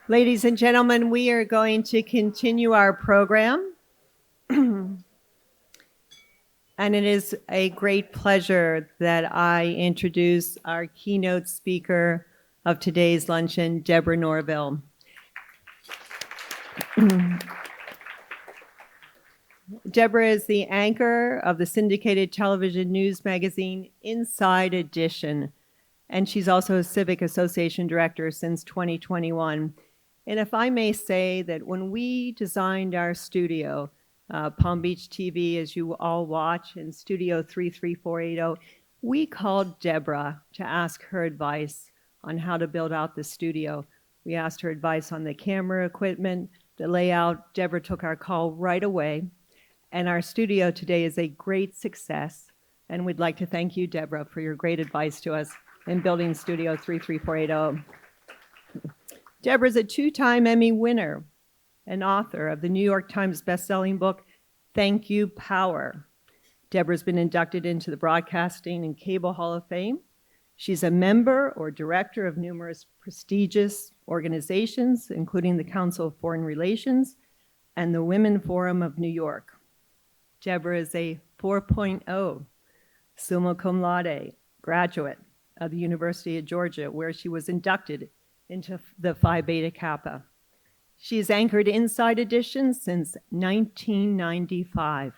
Ladies and gentlemen, we are going to continue our program. And it is a great pleasure that I introduce our keynote speaker of today's luncheon, Deborah Norville. Deborah is the anchor of the syndicated television news magazine Inside Edition, and she's also a Civic Association director since 2021. And if I may say that when we designed our studio, Palm Beach TV, as you all watch, in Studio 33480, we called Deborah to ask her advice on how to build out the studio. We asked her advice on the camera equipment, the layout. Deborah took our call right away. And our studio today is a great success. And we'd like to thank you, Deborah, for your great advice to us in building Studio 33480. Deborah's a two-time Emmy winner and author of the New York Times bestselling book, Thank You, Power. Deborah's been inducted into the Broadcasting and Cable Hall of Fame. She's a member or director of numerous prestigious organizations, including the Council of Foreign Relations and the Women Forum of New York. Deborah is a 4.0 summa cum laude graduate of the University of Georgia, where she was inducted into the Phi Beta Kappa. She's anchored Inside Edition since 1995.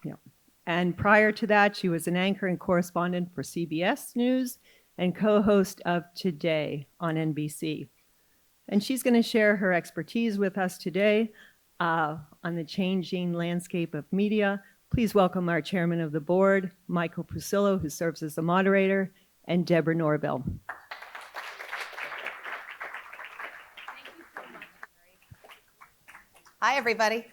Yeah. And prior to that, she was an anchor and correspondent for CBS News and co-host of Today on NBC. And she's going to share her expertise with us today on the changing landscape of media. Please welcome our chairman of the board, Michael Pusillo, who serves as the moderator, and Deborah Norville. Hi, everybody.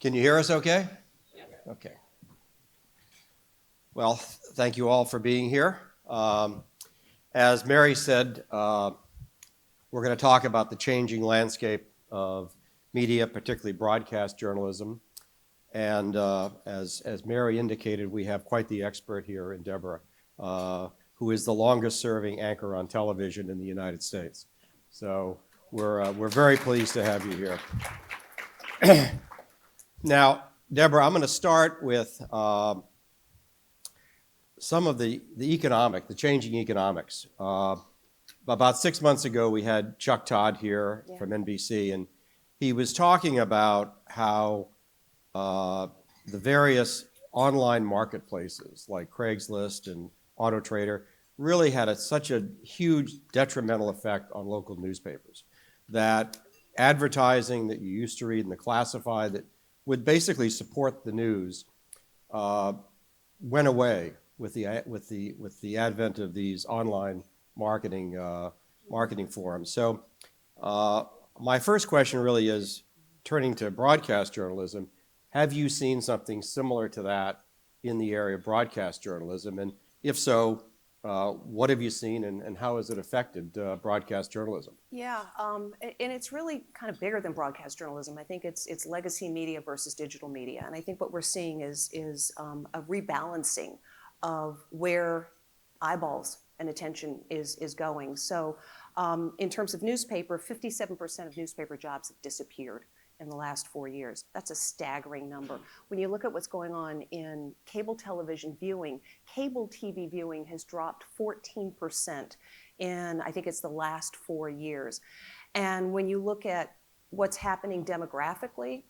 Can you hear us okay? Okay. Well, thank you all for being here. As Mary said, we're going to talk about the changing landscape of media, particularly broadcast journalism. And as Mary indicated, we have quite the expert here in Deborah, who is the longest serving anchor on television in the United States. So we're very pleased to have you here. Now, Deborah, I'm going to start with some of the changing economics. About 6 months ago, we had Chuck Todd here from NBC, and he was talking about how the various online marketplaces like Craigslist and AutoTrader really had such a huge detrimental effect on local newspapers that advertising that you used to read in the classified that would basically support the news went away with the advent of these online marketing forums. So my first question really is, turning to broadcast journalism, have you seen something similar to that in the area of broadcast journalism? And if so, what have you seen and how has it affected broadcast journalism? Yeah, and it's really kind of bigger than broadcast journalism. I think it's legacy media versus digital media. And I think what we're seeing is a rebalancing of where eyeballs and attention is going. So in terms of newspaper, 57% of newspaper jobs have disappeared in the last 4 years. That's a staggering number. When you look at what's going on in cable television viewing, cable TV viewing has dropped 14% in, I think it's the last 4 years. And when you look at what's happening demographically,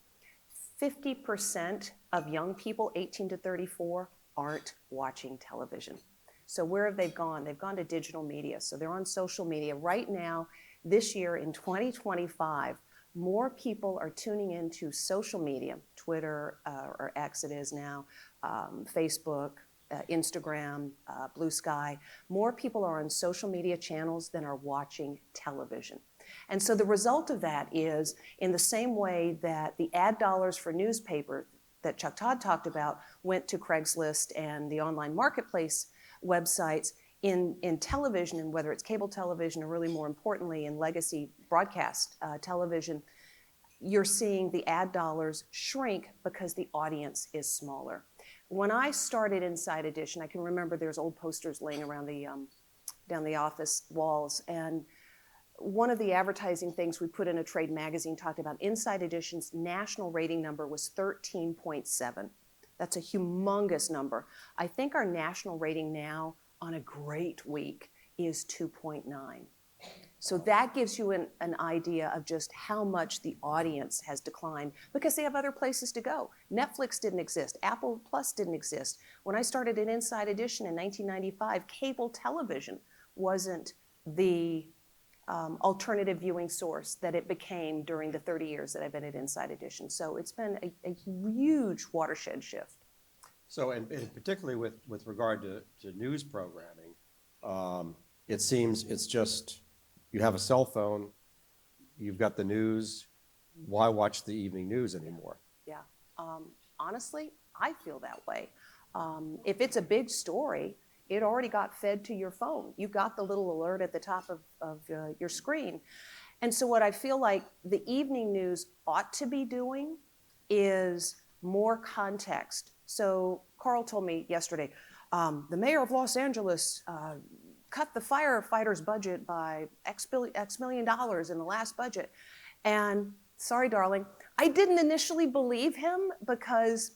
50% of young people, 18 to 34, aren't watching television. So where have they gone? They've gone to digital media. So they're on social media. Right now, this year in 2025, more people are tuning into social media, Twitter or X it is now, Facebook, Instagram, Blue Sky. More people are on social media channels than are watching television. And so the result of that is, in the same way that the ad dollars for newspaper that Chuck Todd talked about went to Craigslist and the online marketplace websites, in television, and whether it's cable television or really more importantly in legacy broadcast television, you're seeing the ad dollars shrink because the audience is smaller. When I started Inside Edition, I can remember there's old posters laying around the office walls. And one of the advertising things we put in a trade magazine talked about Inside Edition's national rating number was 13.7. That's a humongous number. I think our national rating now on a great week is 2.9. So that gives you an idea of just how much the audience has declined because they have other places to go. Netflix didn't exist. Apple Plus didn't exist. When I started at Inside Edition in 1995, cable television wasn't the alternative viewing source that it became during the 30 years that I've been at Inside Edition. So it's been a huge watershed shift. So, and particularly with regard to news programming, it seems it's just, you have a cell phone, you've got the news, why watch the evening news anymore? Yeah, honestly, I feel that way. If it's a big story, it already got fed to your phone. You got the little alert at the top of your screen. And so what I feel like the evening news ought to be doing is more context. So Carl told me yesterday, the mayor of Los Angeles cut the firefighters' budget by X million dollars in the last budget. And sorry, darling, I didn't initially believe him because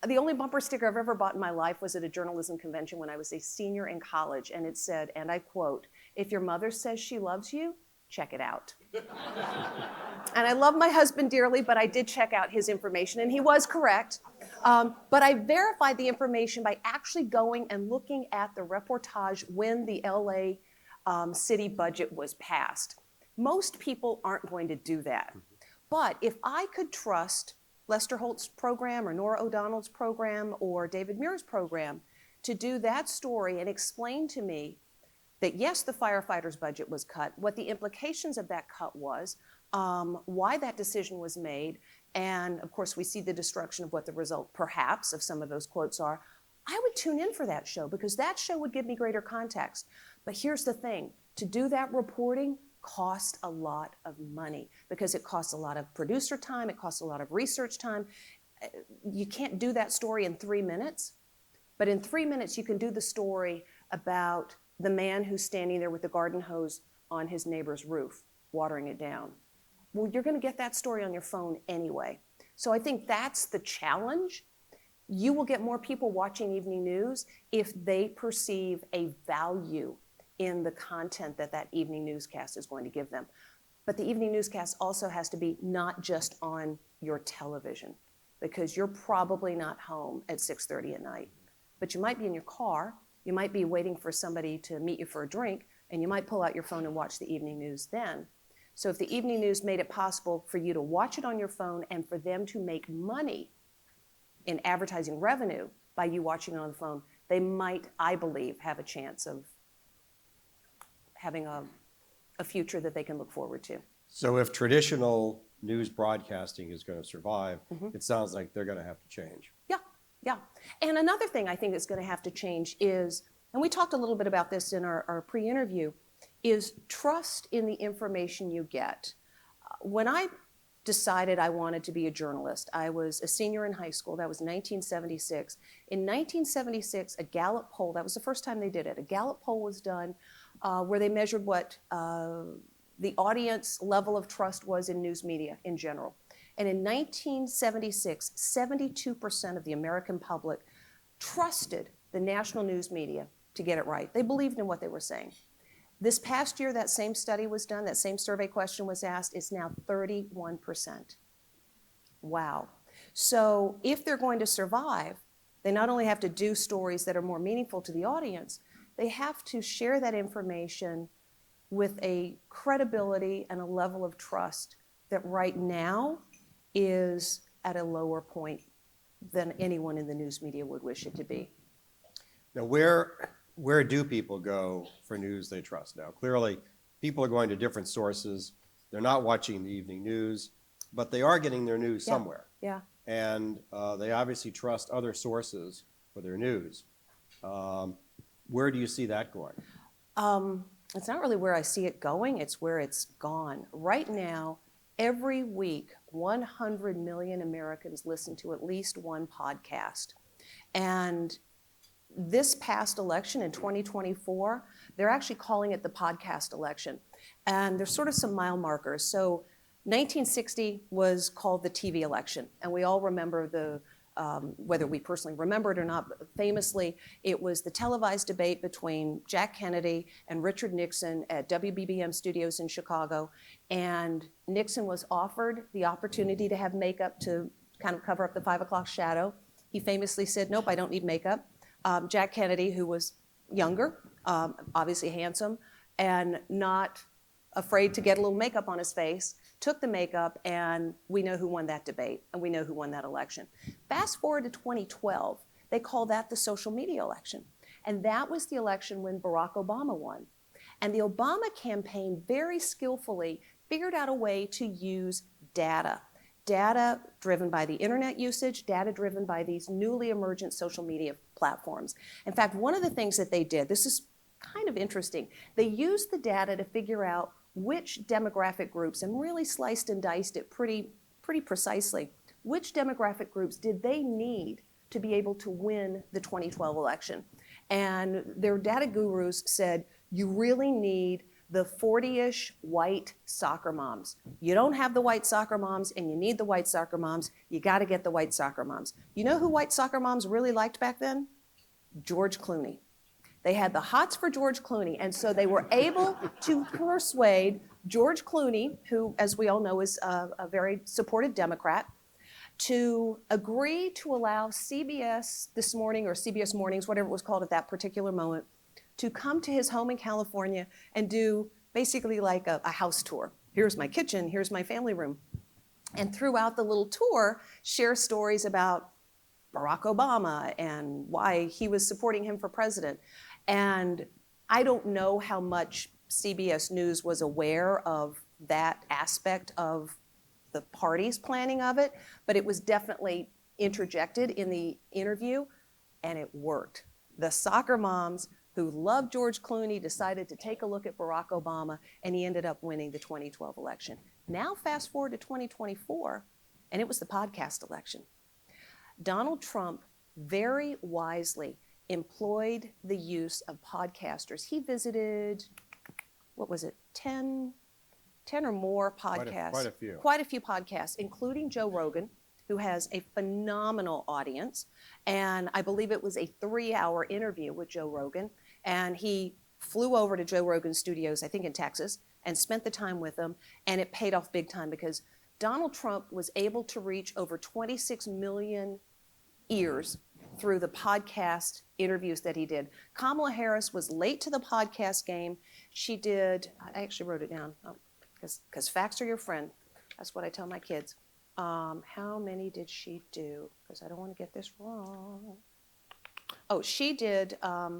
the only bumper sticker I've ever bought in my life was at a journalism convention when I was a senior in college, and it said, and I quote, "If your mother says she loves you, check it out." And I love my husband dearly, but I did check out his information, and he was correct. But I verified the information by actually going and looking at the reportage when the LA city budget was passed. Most people aren't going to do that. But if I could trust Lester Holt's program or Nora O'Donnell's program or David Muir's program to do that story and explain to me that yes, the firefighters' budget was cut, what the implications of that cut was, why that decision was made, and of course we see the destruction of what the result perhaps of some of those quotes are, I would tune in for that show because that show would give me greater context. But here's the thing, to do that reporting costs a lot of money because it costs a lot of producer time, it costs a lot of research time. You can't do that story in 3 minutes, but in 3 minutes you can do the story about the man who's standing there with the garden hose on his neighbor's roof, watering it down. Well, you're gonna get that story on your phone anyway. So I think that's the challenge. You will get more people watching evening news if they perceive a value in the content that that evening newscast is going to give them. But the evening newscast also has to be not just on your television because you're probably not home at 6:30 at night, but you might be in your car, you might be waiting for somebody to meet you for a drink, and you might pull out your phone and watch the evening news then. So if the evening news made it possible for you to watch it on your phone and for them to make money in advertising revenue by you watching it on the phone, they might, I believe, have a chance of having a future that they can look forward to. So if traditional news broadcasting is going to survive, it sounds like they're going to have to change. Yeah. And another thing I think is going to have to change is, and we talked a little bit about this in our pre-interview, is trust in the information you get. When I decided I wanted to be a journalist, I was a senior in high school. That was 1976. In 1976, a Gallup poll, that was the first time they did it, a Gallup poll was done where they measured what the audience level of trust was in news media in general. And in 1976, 72% of the American public trusted the national news media to get it right. They believed in what they were saying. This past year, that same study was done, that same survey question was asked, it's now 31%. Wow. So if they're going to survive, they not only have to do stories that are more meaningful to the audience, they have to share that information with a credibility and a level of trust that right now is at a lower point than anyone in the news media would wish it to be. Now, where do people go for news they trust now? Clearly, people are going to different sources. They're not watching the evening news, but they are getting their news somewhere. Yeah. And they obviously trust other sources for their news. Where do you see that going? It's not really where I see it going, it's where it's gone. Right now, every week, 100 million Americans listen to at least one podcast. And this past election in 2024, they're actually calling it the podcast election. And there's sort of some mile markers. So 1960 was called the TV election. And we all remember the, whether we personally remember it or not, but famously, it was the televised debate between Jack Kennedy and Richard Nixon at WBBM Studios in Chicago. And Nixon was offered the opportunity to have makeup to kind of cover up the 5 o'clock shadow. He famously said, nope, I don't need makeup. Jack Kennedy, who was younger, obviously handsome, and not afraid to get a little makeup on his face, took the makeup, and we know who won that debate, and we know who won that election. Fast forward to 2012, they call that the social media election. And that was the election when Barack Obama won. And the Obama campaign very skillfully figured out a way to use data. Data driven by the internet usage, data driven by these newly emergent social media platforms. In fact, one of the things that they did, this is kind of interesting, they used the data to figure out which demographic groups, and really sliced and diced it pretty precisely, which demographic groups did they need to be able to win the 2012 election. And their data gurus said, you really need the 40-ish white soccer moms. You don't have the white soccer moms, and you need the white soccer moms. You got to get the white soccer moms. You know who white soccer moms really liked back then? George Clooney. They had the hots for George Clooney, and so they were able to persuade George Clooney, who, as we all know, is a very supportive Democrat, to agree to allow CBS This Morning, or CBS Mornings, whatever it was called at that particular moment, to come to his home in California and do basically like a house tour. Here's my kitchen, here's my family room. And throughout the little tour, share stories about Barack Obama and why he was supporting him for president. And I don't know how much CBS News was aware of that aspect of the party's planning of it, but it was definitely interjected in the interview, and it worked. The soccer moms who loved George Clooney decided to take a look at Barack Obama, and he ended up winning the 2012 election. Now fast forward to 2024, and it was the podcast election. Donald Trump very wisely employed the use of podcasters. He visited, what was it, 10 or more podcasts. Quite a few podcasts, including Joe Rogan, who has a phenomenal audience. And I believe it was a 3-hour interview with Joe Rogan. And he flew over to Joe Rogan's studios, I think in Texas, and spent the time with him. And it paid off big time because Donald Trump was able to reach over 26 million ears through the podcast interviews that he did. Kamala Harris was late to the podcast game. She did, I actually wrote it down, because facts are your friend. That's what I tell my kids. How many did she do? Because I don't want to get this wrong. Oh, she did, I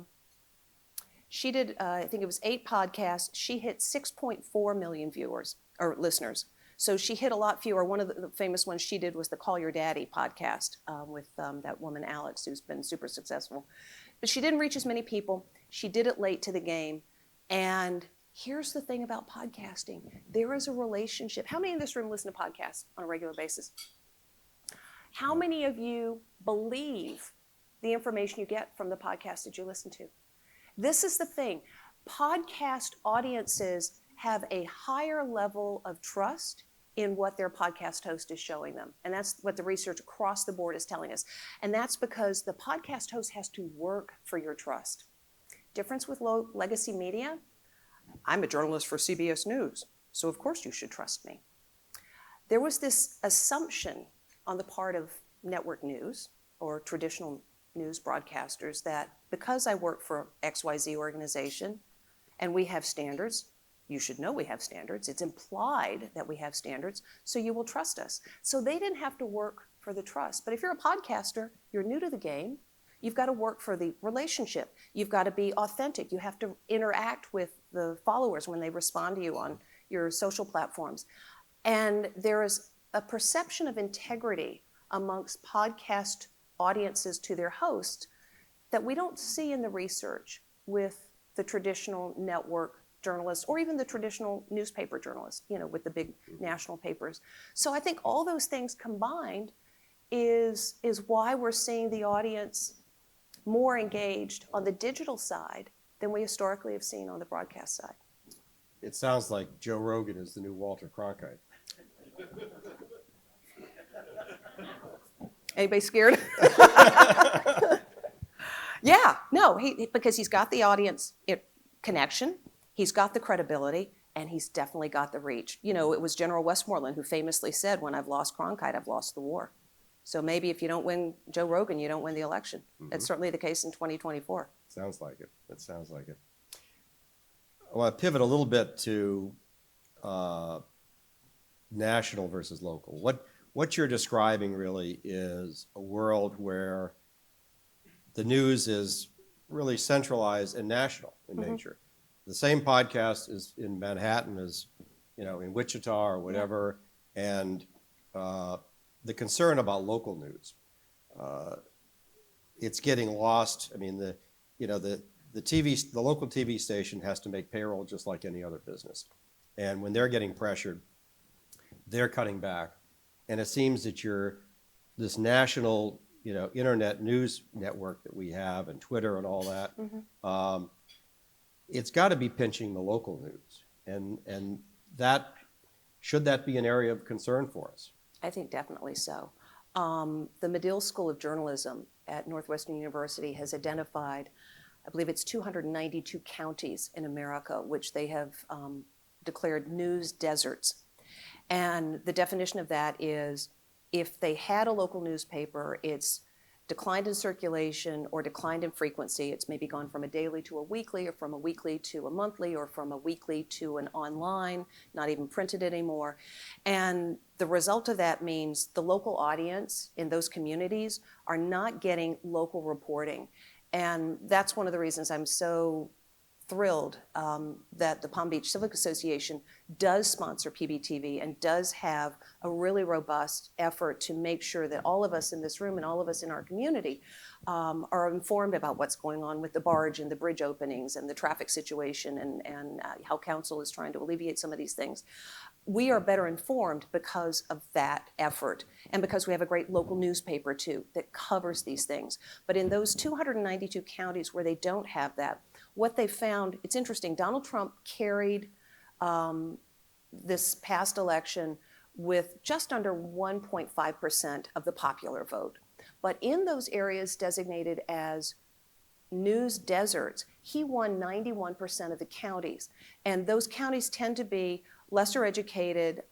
think it was 8 podcasts. She hit 6.4 million viewers, or listeners. So she hit a lot fewer. One of the famous ones she did was the Call Your Daddy podcast with that woman, Alex, who's been super successful. But she didn't reach as many people. She did it late to the game. And here's the thing about podcasting. There is a relationship. How many in this room listen to podcasts on a regular basis? How many of you believe the information you get from the podcast that you listen to? This is the thing. Podcast audiences have a higher level of trust in what their podcast host is showing them. And that's what the research across the board is telling us. And that's because the podcast host has to work for your trust. Difference with low legacy media, I'm a journalist for CBS News, so of course you should trust me. There was this assumption on the part of network news or traditional news broadcasters that because I work for XYZ organization and we have standards, you should know we have standards. It's implied that we have standards, so you will trust us. So they didn't have to work for the trust. But if you're a podcaster, you're new to the game, you've got to work for the relationship. You've got to be authentic. You have to interact with the followers when they respond to you on your social platforms. And there is a perception of integrity amongst podcast audiences to their host that we don't see in the research with the traditional network journalists or even the traditional newspaper journalists, with the big national papers. So I think all those things combined is why we're seeing the audience more engaged on the digital side than we historically have seen on the broadcast side. It sounds like Joe Rogan is the new Walter Cronkite. Anybody scared? Yeah, no, because he's got the audience connection, he's got the credibility, and he's definitely got the reach. You know, it was General Westmoreland who famously said, when I've lost Cronkite, I've lost the war. So maybe if you don't win Joe Rogan, you don't win the election. That's certainly the case in 2024. Sounds like it. It sounds like it. I want to pivot a little bit to national versus local. What you're describing really is a world where the news is really centralized and national in nature. The same podcast is in Manhattan as, you know, in Wichita or whatever, and the concern about local news, it's getting lost. I mean, the local TV station has to make payroll just like any other business, and when they're getting pressured, they're cutting back, and it seems that this national, you know, internet news network that we have and Twitter and all that, it's got to be pinching the local news, and that should that be an area of concern for us? I think definitely so. The Medill School of Journalism at Northwestern University has identified, I believe it's 292 counties in America, which they have declared news deserts. And the definition of that is if they had a local newspaper, it's declined in circulation or declined in frequency. It's maybe gone from a daily to a weekly, or from a weekly to a monthly, or from a weekly to an online, not even printed anymore. And the result of that means the local audience in those communities are not getting local reporting. And that's one of the reasons I'm so thrilled that the Palm Beach Civic Association does sponsor PBTV and does have a really robust effort to make sure that all of us in this room and all of us in our community are informed about what's going on with the barge and the bridge openings and the traffic situation and how council is trying to alleviate some of these things. We are better informed because of that effort and because we have a great local newspaper too that covers these things. But in those 292 counties where they don't have that, what they found, it's interesting, Donald Trump carried this past election with just under 1.5% of the popular vote. But in those areas designated as news deserts, he won 91% of the counties. And those counties tend to be lesser educated,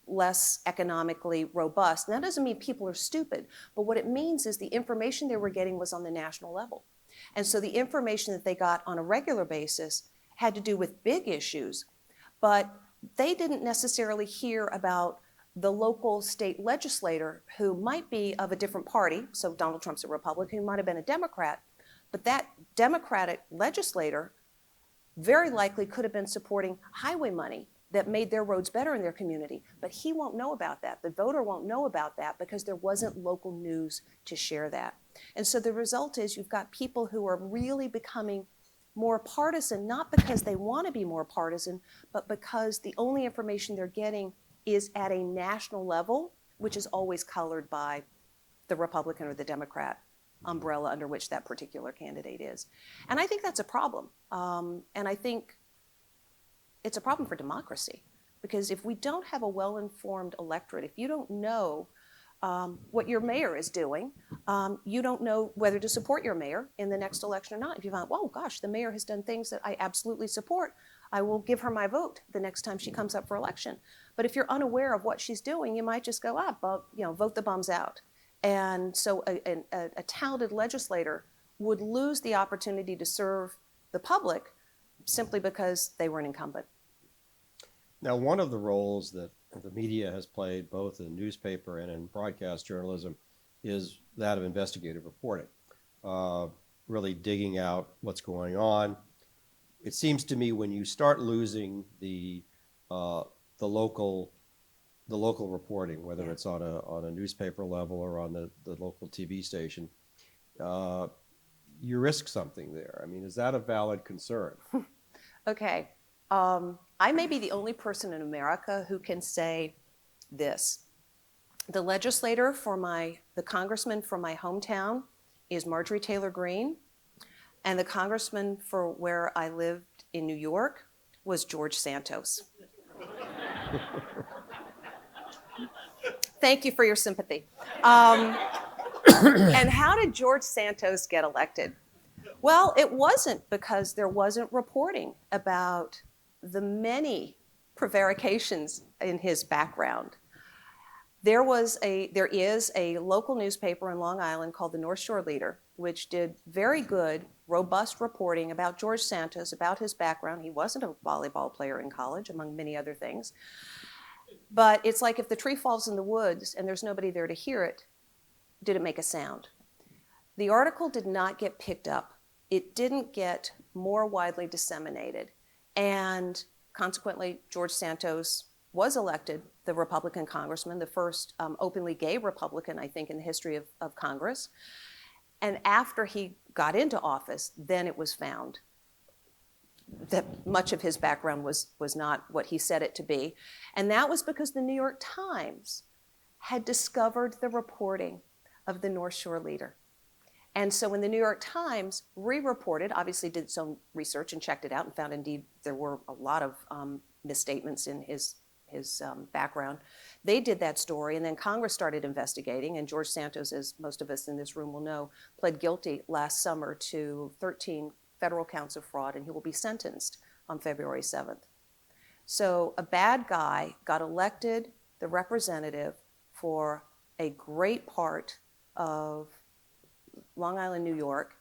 less economically robust. And that doesn't mean people are stupid, but what it means is the information they were getting was on the national level. And so the information that they got on a regular basis had to do with big issues, but they didn't necessarily hear about the local state legislator who might be of a different party. So Donald Trump's a Republican, who might have been a Democrat, but that Democratic legislator very likely could have been supporting highway money that made their roads better in their community. But he won't know about that. The voter won't know about that because there wasn't local news to share that. And so the result is you've got people who are really becoming more partisan, not because they want to be more partisan, but because the only information they're getting is at a national level, which is always colored by the Republican or the Democrat umbrella under which that particular candidate is. And I think that's a problem. And I think it's a problem for democracy, because if we don't have a well-informed electorate, if you don't know what your mayor is doing, you don't know whether to support your mayor in the next election or not. If you find, oh gosh, the mayor has done things that I absolutely support, I will give her my vote the next time she comes up for election. But if you're unaware of what she's doing, you might just go, vote the bums out. And so a talented legislator would lose the opportunity to serve the public simply because they were an incumbent. Now, one of the roles that the media has played, both in newspaper and in broadcast journalism, is that of investigative reporting, really digging out what's going on. It seems to me when you start losing the local reporting, whether it's on a newspaper level or on the local TV station, you risk something there. I mean, is that a valid concern? Okay. I may be the only person in America who can say this. The legislator the congressman from my hometown is Marjorie Taylor Greene, and the congressman for where I lived in New York was George Santos. Thank you for your sympathy. And how did George Santos get elected? Well, it wasn't because there wasn't reporting about the many prevarications in his background. There is a local newspaper in Long Island called the North Shore Leader, which did very good, robust reporting about George Santos, about his background. He wasn't a volleyball player in college, among many other things. But it's like if the tree falls in the woods and there's nobody there to hear it, did it make a sound? The article did not get picked up. It didn't get more widely disseminated. And consequently, George Santos was elected the Republican congressman, the first openly gay Republican, I think, in the history of Congress. And after he got into office, then it was found that much of his background was not what he said it to be. And that was because the New York Times had discovered the reporting of the North Shore Leader. And so when the New York Times re-reported, obviously did its own research and checked it out and found indeed there were a lot of misstatements in his background. They did that story, and then Congress started investigating, and George Santos, as most of us in this room will know, pled guilty last summer to 13 federal counts of fraud, and he will be sentenced on February 7th. So a bad guy got elected the representative for a great part of Long Island, New York,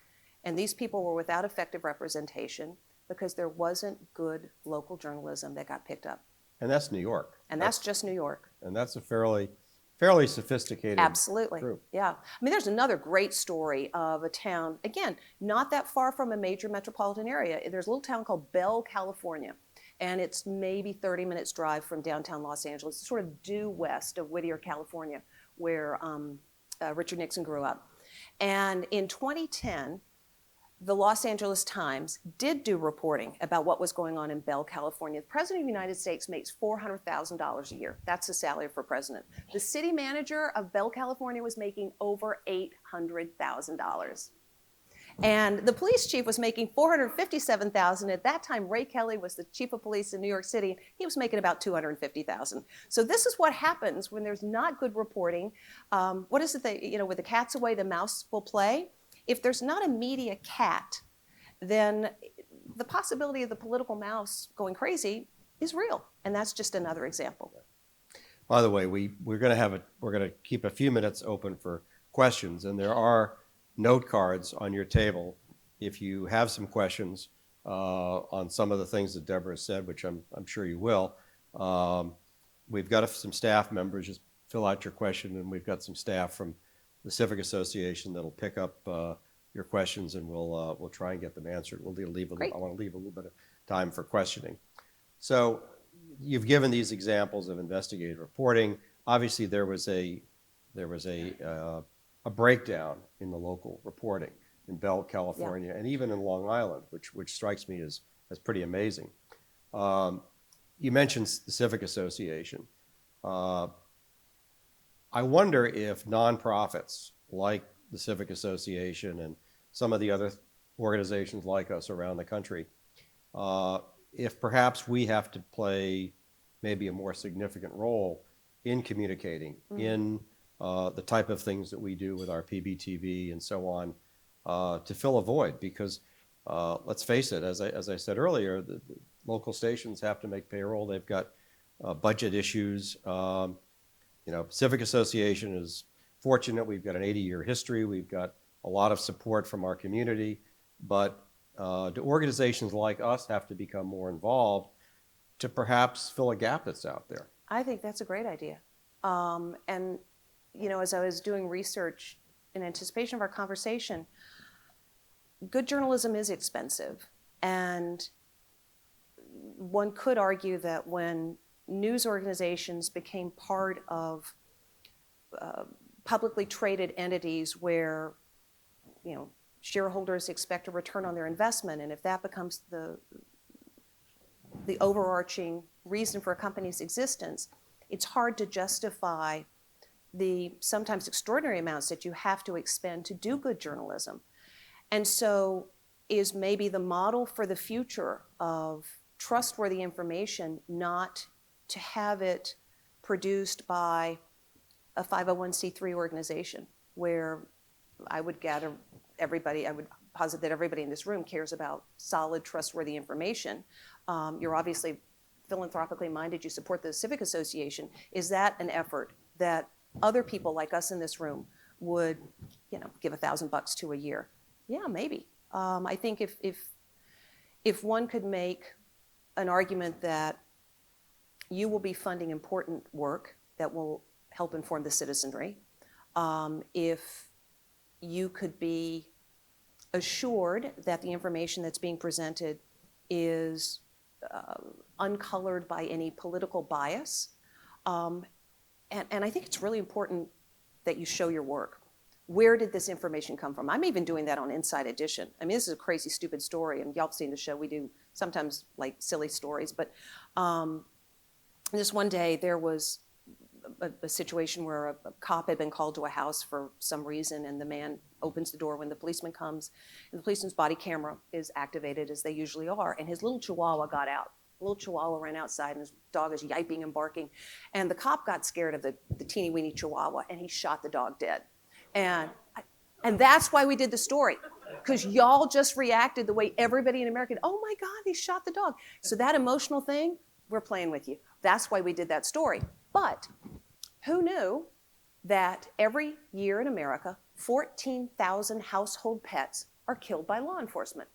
and these people were without effective representation because there wasn't good local journalism that got picked up. And that's New York. And that's just New York. And that's a fairly sophisticated Absolutely. group. Yeah. I mean, there's another great story of a town, again, not that far from a major metropolitan area. There's a little town called Bell, California, and it's maybe 30 minutes drive from downtown Los Angeles. It's sort of due west of Whittier, California, where Richard Nixon grew up. And in 2010, the Los Angeles Times did do reporting about what was going on in Bell, California. The President of the United States makes $400,000 a year. That's the salary for president. The city manager of Bell, California was making over $800,000. And the police chief was making $457,000. At that time, Ray Kelly was the chief of police in New York City. He was making about $250,000. So this is what happens when there's not good reporting. What is it that, with the cat's away, the mouse will play? If there's not a media cat, then the possibility of the political mouse going crazy is real. And that's just another example. By the way, we're going to keep a few minutes open for questions, and there are note cards on your table if you have some questions on some of the things that Deborah said, which I'm sure you will. We've got some staff members, just fill out your question, and we've got some staff from the Civic Association that'll pick up your questions, and we'll try and get them answered. I want to leave a little bit of time for questioning. So you've given these examples of investigative reporting. Obviously, there was a breakdown in the local reporting in Bell, California, and even in Long Island, which strikes me as pretty amazing. You mentioned the Civic Association. I wonder if nonprofits like the Civic Association and some of the other organizations like us around the country, if perhaps we have to play maybe a more significant role in communicating in the type of things that we do with our PBTV and so on to fill a void. Because let's face it, as I said earlier, the local stations have to make payroll. They've got budget issues. Civic Association is fortunate. We've got an 80-year history. We've got a lot of support from our community. But do organizations like us have to become more involved to perhaps fill a gap that's out there? I think that's a great idea. And as I was doing research in anticipation of our conversation, good journalism is expensive. And one could argue that when news organizations became part of publicly traded entities where, shareholders expect a return on their investment, and if that becomes the overarching reason for a company's existence, it's hard to justify the sometimes extraordinary amounts that you have to expend to do good journalism. And so is maybe the model for the future of trustworthy information not to have it produced by a 501c3 organization, where I would gather everybody, I would posit that everybody in this room cares about solid, trustworthy information. You're obviously philanthropically minded, you support the Civic Association. Is that an effort that other people like us in this room would, give $1,000 to a year? Yeah, maybe. I think if one could make an argument that you will be funding important work that will help inform the citizenry, if you could be assured that the information that's being presented is uncolored by any political bias, and I think it's really important that you show your work. Where did this information come from? I'm even doing that on Inside Edition. I mean, this is a crazy, stupid story, and y'all have seen the show. We do sometimes like silly stories, but this one day there was a situation where a cop had been called to a house for some reason, and the man opens the door when the policeman comes, and the policeman's body camera is activated, as they usually are, and his little chihuahua got out. The little chihuahua ran outside, and his dog is yiping and barking, and the cop got scared of the teeny weeny chihuahua, and he shot the dog dead. And that's why we did the story, because y'all just reacted the way everybody in America did. Oh my God, he shot the dog. So that emotional thing, we're playing with you. That's why we did that story. But who knew that every year in America, 14,000 household pets are killed by law enforcement?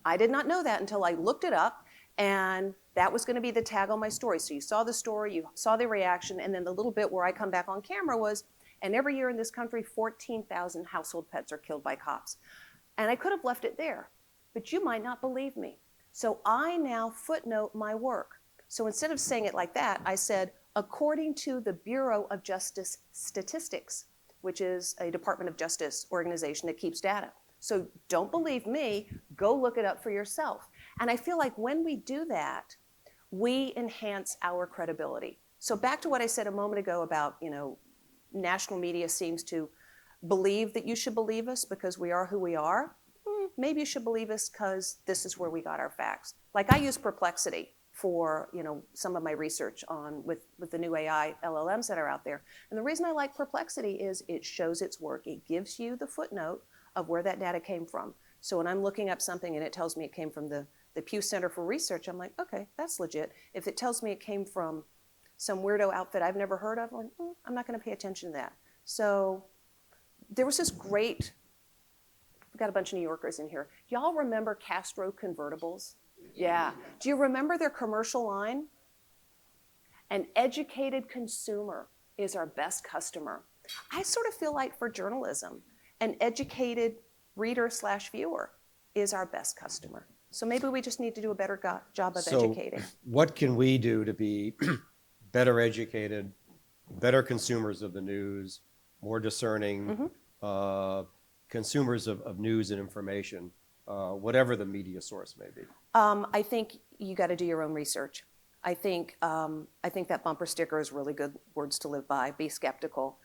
I did not know that until I looked it up, and that was going to be the tag on my story. So you saw the story, you saw the reaction, and then the little bit where I come back on camera was, and every year in this country, 14,000 household pets are killed by cops. And I could have left it there, but you might not believe me. So I now footnote my work. So instead of saying it like that, I said, according to the Bureau of Justice Statistics, which is a Department of Justice organization that keeps data. So don't believe me, go look it up for yourself. And I feel like when we do that, we enhance our credibility. So back to what I said a moment ago about, national media seems to believe that you should believe us because we are who we are. Maybe you should believe us because this is where we got our facts. Like I use Perplexity for some of my research on with the new AI LLMs that are out there. And the reason I like Perplexity is it shows its work. It gives you the footnote of where that data came from. So when I'm looking up something and it tells me it came from the Pew Center for Research, I'm like, okay, that's legit. If it tells me it came from some weirdo outfit I've never heard of, I'm not going to pay attention to that. So there was this great, we've got a bunch of New Yorkers in here. Y'all remember Castro convertibles? Yeah. Do you remember their commercial line? An educated consumer is our best customer. I sort of feel like for journalism, an educated reader/viewer is our best customer. So maybe we just need to do a better job of educating. What can we do to be better educated, better consumers of the news, more discerning consumers of news and information, whatever the media source may be? I think you got to do your own research. I think that bumper sticker is really good words to live by. Be skeptical.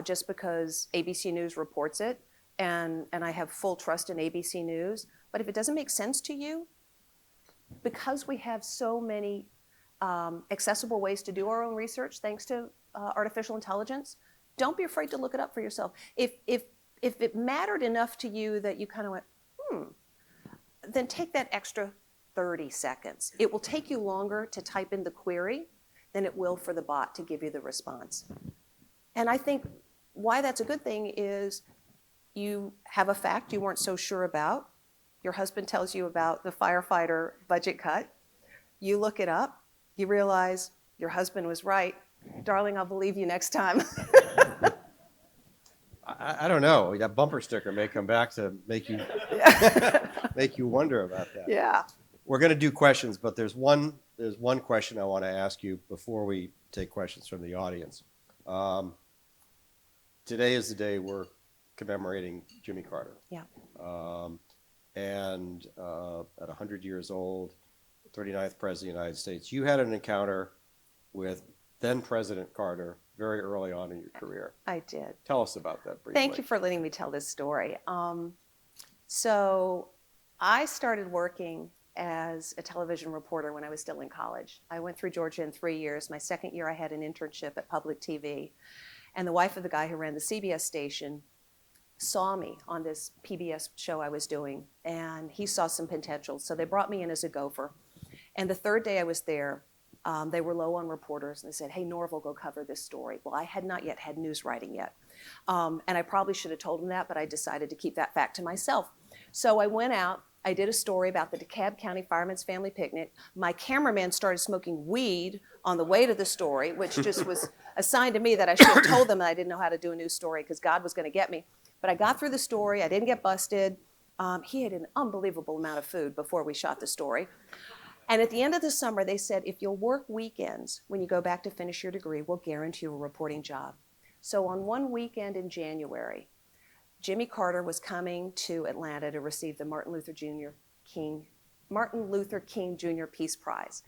Just because ABC News reports it, and I have full trust in ABC News, but if it doesn't make sense to you, because we have so many accessible ways to do our own research, thanks to artificial intelligence, don't be afraid to look it up for yourself. If it mattered enough to you that you kind of went, then take that extra 30 seconds. It will take you longer to type in the query than it will for the bot to give you the response. And I think why that's a good thing is you have a fact you weren't so sure about. Your husband tells you about the firefighter budget cut. You look it up. You realize your husband was right. Darling, I'll believe you next time. I don't know. That bumper sticker may come back to make you make you wonder about that. Yeah. We're going to do questions, but there's one question I want to ask you before we take questions from the audience. Today is the day we're commemorating Jimmy Carter. Yeah. And at 100 years old, 39th President of the United States, you had an encounter with then President Carter very early on in your career. I did. Tell us about that briefly. Thank you for letting me tell this story. So I started working as a television reporter when I was still in college. I went through Georgia in 3 years. My second year, I had an internship at public TV. And the wife of the guy who ran the CBS station saw me on this PBS show I was doing, and he saw some potential. So they brought me in as a gopher. And the third day I was there, they were low on reporters, and they said, hey, Norville, go cover this story. Well, I had not yet had news writing yet. And I probably should have told them that, but I decided to keep that fact to myself. So I went out. I did a story about the DeKalb County Fireman's Family Picnic. My cameraman started smoking weed on the way to the story, which just was a sign to me that I should have told them that I didn't know how to do a news story because God was going to get me. But I got through the story. I didn't get busted. He had an unbelievable amount of food before we shot the story. And at the end of the summer, they said, if you'll work weekends when you go back to finish your degree, we'll guarantee you a reporting job. So on one weekend in January, Jimmy Carter was coming to Atlanta to receive the Martin Luther King Jr. Peace Prize.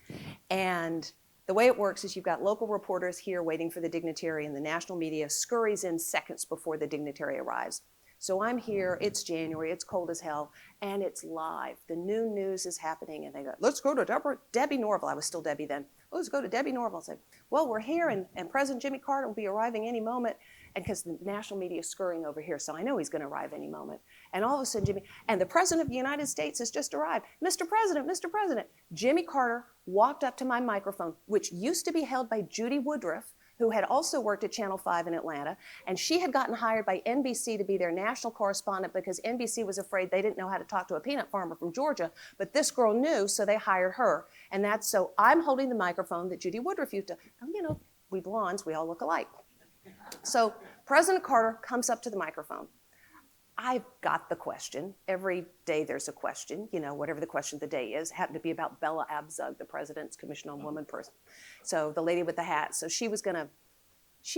And the way it works is you've got local reporters here waiting for the dignitary, and the national media scurries in seconds before the dignitary arrives. So I'm here, it's January, it's cold as hell, and it's live. The new news is happening, and they go, let's go to Debbie Norville. I was still Debbie then. Let's go to Debbie Norville. I said, well, we're here, and President Jimmy Carter will be arriving any moment, and because the national media is scurrying over here, so I know he's going to arrive any moment. And all of a sudden, and the President of the United States has just arrived. Mr. President. Jimmy Carter walked up to my microphone, which used to be held by Judy Woodruff, who had also worked at Channel 5 in Atlanta, and she had gotten hired by NBC to be their national correspondent because NBC was afraid they didn't know how to talk to a peanut farmer from Georgia, but this girl knew, so they hired her. And that's so I'm holding the microphone that Judy Woodruff used to, we blondes, we all look alike. So President Carter comes up to the microphone. I've got the question. Every day there's a question, whatever the question of the day is. It happened to be about Bella Abzug, the president's Commission on Women person. So the lady with the hat. So she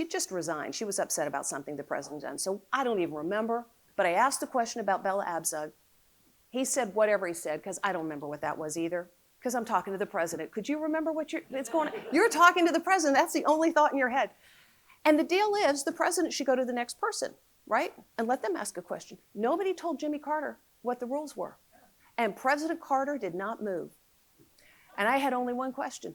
just resigned. She was upset about something the president done. So I don't even remember, but I asked a question about Bella Abzug. He said whatever he said, because I don't remember what that was either, because I'm talking to the president. Could you remember what's going on? You're talking to the president. That's the only thought in your head. And the deal is the president should go to the next person, right? And let them ask a question. Nobody told Jimmy Carter what the rules were. And President Carter did not move. And I had only one question.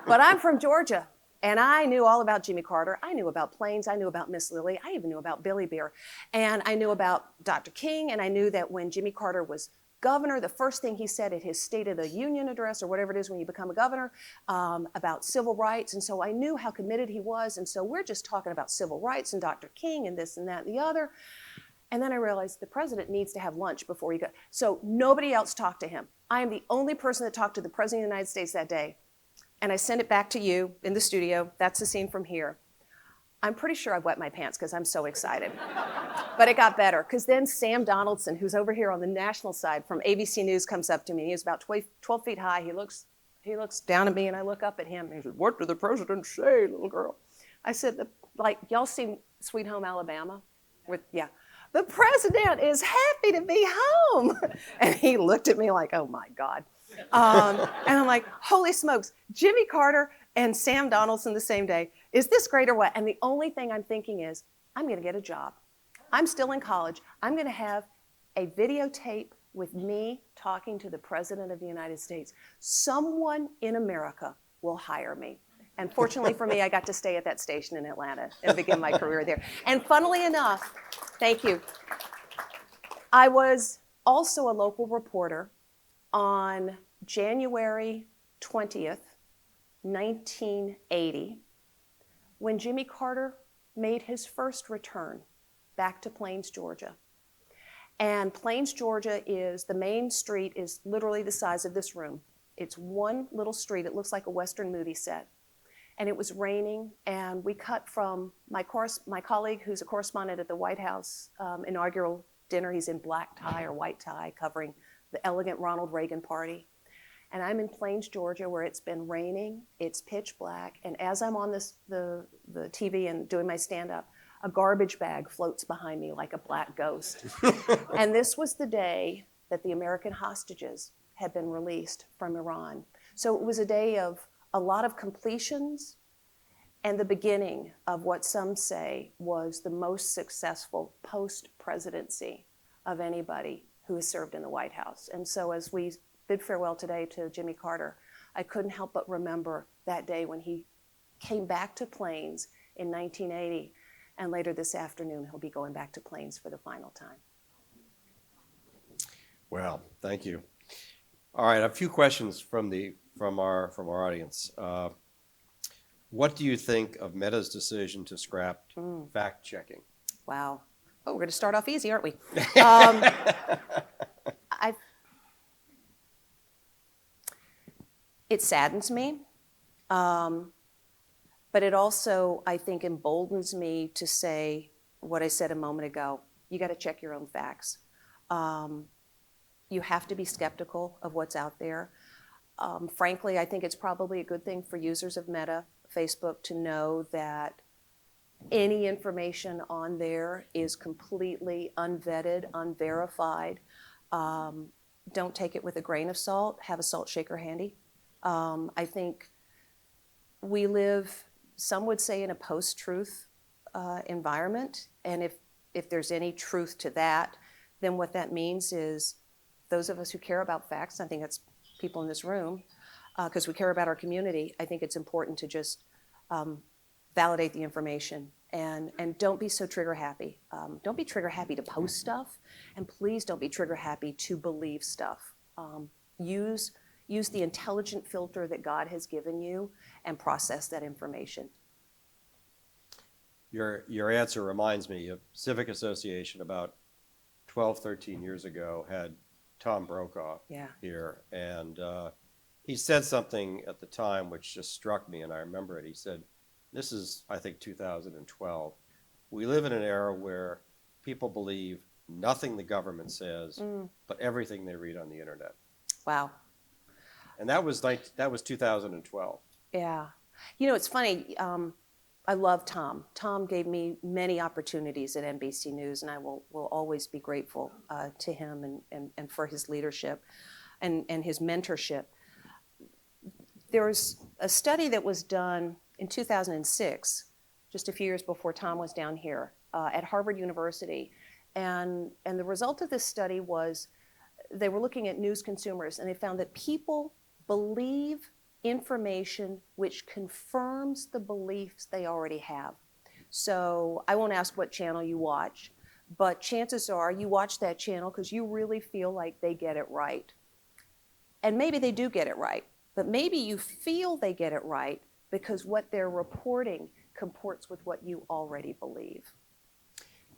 But I'm from Georgia, and I knew all about Jimmy Carter. I knew about planes. I knew about Miss Lily. I even knew about Billy Bear. And I knew about Dr. King, and I knew that when Jimmy Carter was governor, the first thing he said at his State of the Union address, or whatever it is when you become a governor, about civil rights. And so I knew how committed he was. And so we're just talking about civil rights and Dr. King and this and that and the other. And then I realized the president needs to have lunch before he goes. So nobody else talked to him. I am the only person that talked to the president of the United States that day. And I sent it back to you in the studio. That's the scene from here. I'm pretty sure I've wet my pants because I'm so excited. But it got better, because then Sam Donaldson, who's over here on the national side from ABC News, comes up to me. He was about 12 feet high. He looks down at me, and I look up at him. And he said, what did the president say, little girl? I said, y'all seen Sweet Home Alabama? The president is happy to be home. And he looked at me like, oh, my God. And I'm like, holy smokes, Jimmy Carter and Sam Donaldson the same day. Is this great or what? And the only thing I'm thinking is, I'm going to get a job. I'm still in college. I'm going to have a videotape with me talking to the President of the United States. Someone in America will hire me. And fortunately for me, I got to stay at that station in Atlanta and begin my career there. And funnily enough, thank you, I was also a local reporter on January 20th, 1980, when Jimmy Carter made his first return back to Plains, Georgia. And Plains, Georgia the main street is literally the size of this room. It's one little street. It looks like a Western movie set. And it was raining, and we cut from my colleague, who's a correspondent at the White House inaugural dinner. He's in black tie or white tie, covering the elegant Ronald Reagan party. And I'm in Plains, Georgia, where it's been raining, it's pitch black, and as I'm on the TV and doing my stand-up, a garbage bag floats behind me like a black ghost. And this was the day that the American hostages had been released from Iran. So it was a day of a lot of completions and the beginning of what some say was the most successful post-presidency of anybody who has served in the White House. And so as we bid farewell today to Jimmy Carter, I couldn't help but remember that day when he came back to planes in 1980, and later this afternoon he'll be going back to planes for the final time. Well, thank you. All right, a few questions from our audience. What do you think of Meta's decision to scrap fact checking? Wow. Oh, we're going to start off easy, aren't we? It saddens me, but it also, I think, emboldens me to say what I said a moment ago. You got to check your own facts. You have to be skeptical of what's out there. Frankly, I think it's probably a good thing for users of Meta, Facebook, to know that any information on there is completely unvetted, unverified. Don't take it with a grain of salt. Have a salt shaker handy. I think we live, some would say, in a post-truth environment, and if there's any truth to that, then what that means is those of us who care about facts, I think that's people in this room, because we care about our community, I think it's important to just validate the information and don't be so trigger happy. Don't be trigger happy to post stuff, and please don't be trigger happy to believe stuff. Use the intelligent filter that God has given you and process that information. Your answer reminds me of Civic Association about 12, 13 years ago had Tom Brokaw here, and he said something at the time which just struck me, and I remember it. He said, this is, I think, 2012. We live in an era where people believe nothing the government says, but everything they read on the internet. Wow. And that was 2012. Yeah. You know, it's funny. I love Tom. Tom gave me many opportunities at NBC News, and I will always be grateful to him and for his leadership and his mentorship. There was a study that was done in 2006, just a few years before Tom was down here, at Harvard University. And the result of this study was they were looking at news consumers, and they found that people believe information which confirms the beliefs they already have. So I won't ask what channel you watch, but chances are you watch that channel because you really feel like they get it right. And maybe they do get it right, but maybe you feel they get it right because what they're reporting comports with what you already believe.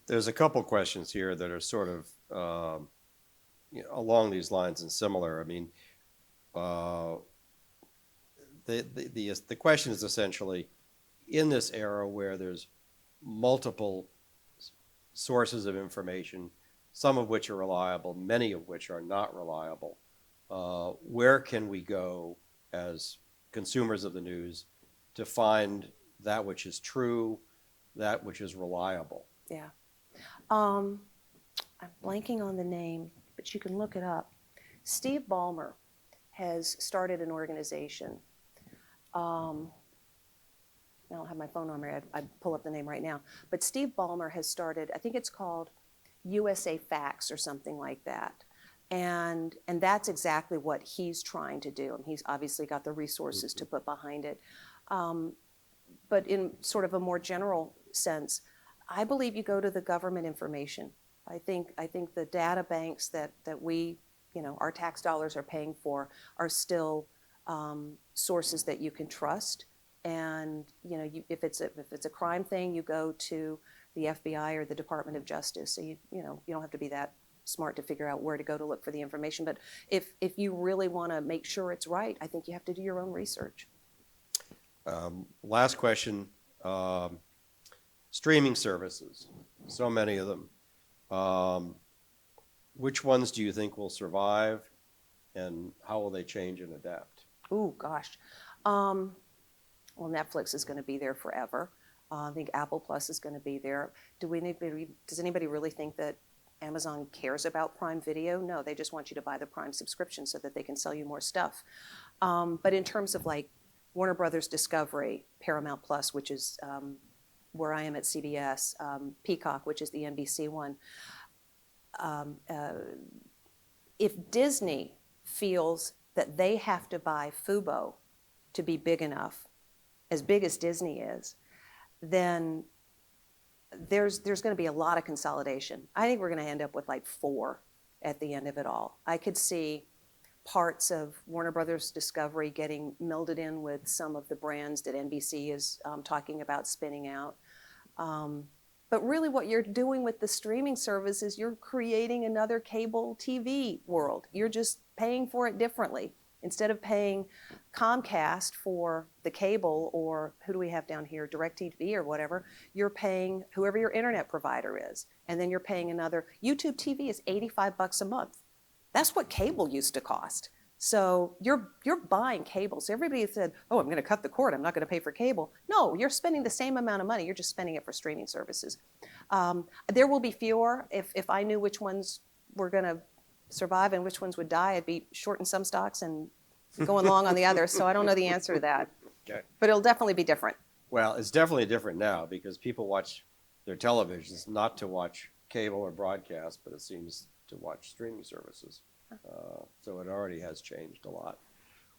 There's a couple questions here that are sort of along these lines and similar. I mean, the question is essentially, in this era where there's multiple sources of information, some of which are reliable, many of which are not reliable, where can we go as consumers of the news to find that which is true, that which is reliable? Yeah. I'm blanking on the name, but you can look it up. Steve Ballmer has started an organization. I don't have my phone on me. I'd pull up the name right now. But Steve Ballmer has started, I think it's called USA Facts or something like that. And that's exactly what he's trying to do. And he's obviously got the resources to put behind it. But in sort of a more general sense, I believe you go to the government information. I think the data banks that we, our tax dollars are paying for are still sources that you can trust. And if it's a crime thing, you go to the FBI or the Department of Justice. So you don't have to be that smart to figure out where to go to look for the information. But if you really want to make sure it's right, I think you have to do your own research. Last question. Streaming services, so many of them. Which ones do you think will survive, and how will they change and adapt? Ooh, gosh. Well, Netflix is going to be there forever. I think Apple Plus is going to be there. Does anybody really think that Amazon cares about Prime Video? No, they just want you to buy the Prime subscription so that they can sell you more stuff. But in terms of like Warner Brothers Discovery, Paramount Plus, which is where I am at CBS, Peacock, which is the NBC one. If Disney feels that they have to buy Fubo to be big enough, as big as Disney is, then there's going to be a lot of consolidation. I think we're going to end up with like 4 at the end of it all. I could see parts of Warner Brothers Discovery getting melded in with some of the brands that NBC is talking about spinning out. But really what you're doing with the streaming service is you're creating another cable TV world. You're just paying for it differently. Instead of paying Comcast for the cable, or who do we have down here, DirecTV or whatever, you're paying whoever your internet provider is. And then you're paying another. YouTube TV is $85 a month. That's what cable used to cost. So you're buying cable. So everybody said, oh, I'm going to cut the cord. I'm not going to pay for cable. No, you're spending the same amount of money. You're just spending it for streaming services. There will be fewer. If I knew which ones were going to survive and which ones would die, I'd be shorting some stocks and going long on the others. So I don't know the answer to that. Okay. But it'll definitely be different. Well, it's definitely different now because people watch their televisions not to watch cable or broadcast, but it seems to watch streaming services. So it already has changed a lot.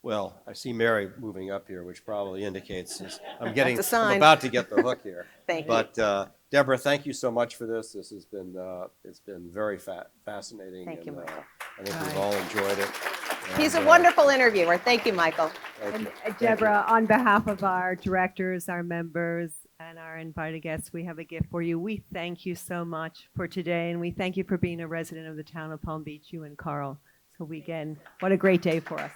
Well, I see Mary moving up here, which probably indicates I'm about to get the hook here. Thank you. But Deborah, thank you so much for this. This has been it's been very fascinating. Thank you, Michael. I think we've all enjoyed it. He's And, a wonderful interviewer. Thank you, Michael. thank you. And Deborah, on behalf of our directors, our members, and our invited guests, we have a gift for you. We thank you so much for today, and we thank you for being a resident of the town of Palm Beach, you and Carl. So what a great day for us.